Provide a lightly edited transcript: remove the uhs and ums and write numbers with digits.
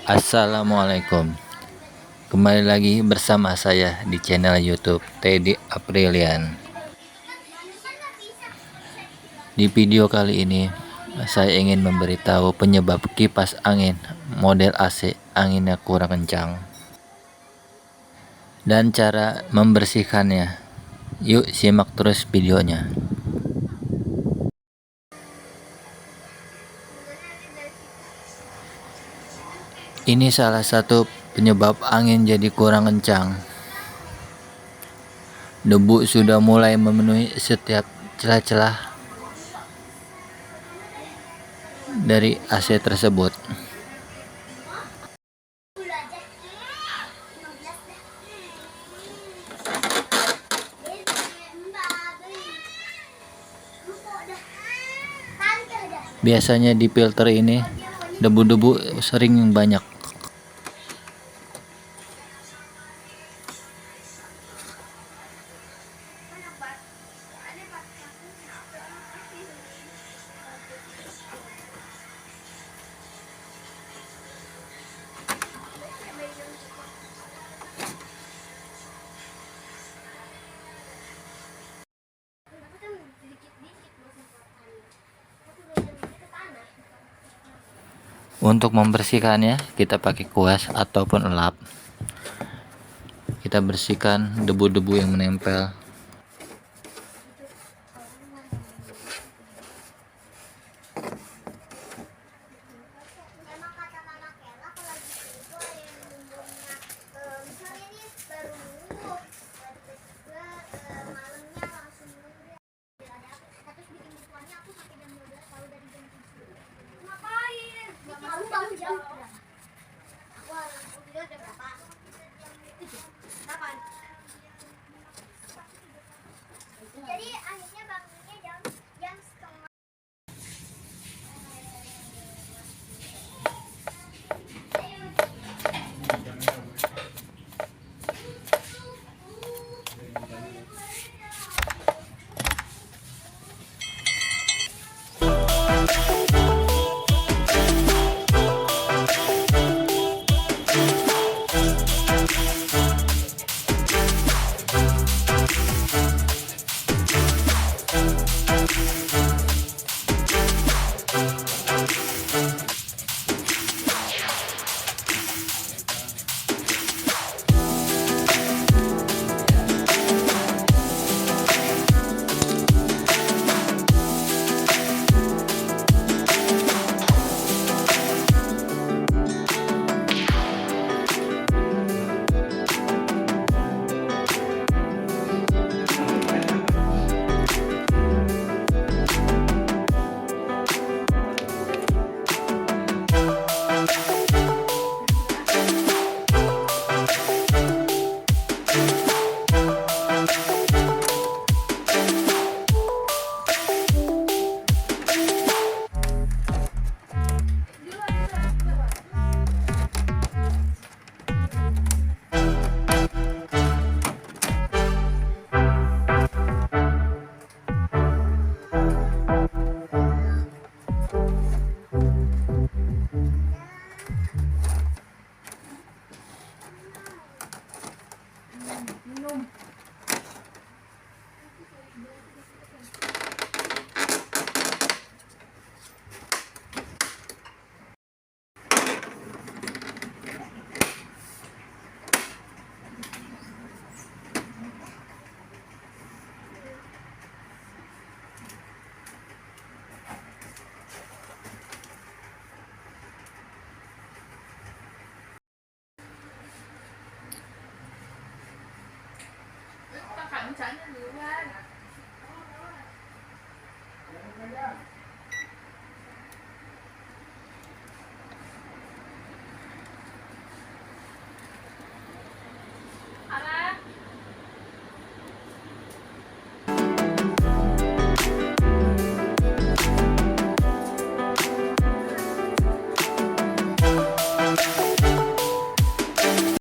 Assalamualaikum. Kembali lagi bersama saya di channel YouTube Teddy Aprilian. Di video kali ini saya ingin memberitahu penyebab kipas angin model AC anginnya kurang kencang dan cara membersihkannya. Yuk simak terus videonya. Ini salah satu penyebab angin jadi kurang kencang. Debu sudah mulai memenuhi setiap celah-celah dari AC tersebut. Biasanya di filter ini debu-debu sering banyak. Untuk membersihkannya kita pakai kuas ataupun lap. Kita bersihkan debu-debu yang menempel. Jadi akhirnya bangunnya jam setengah.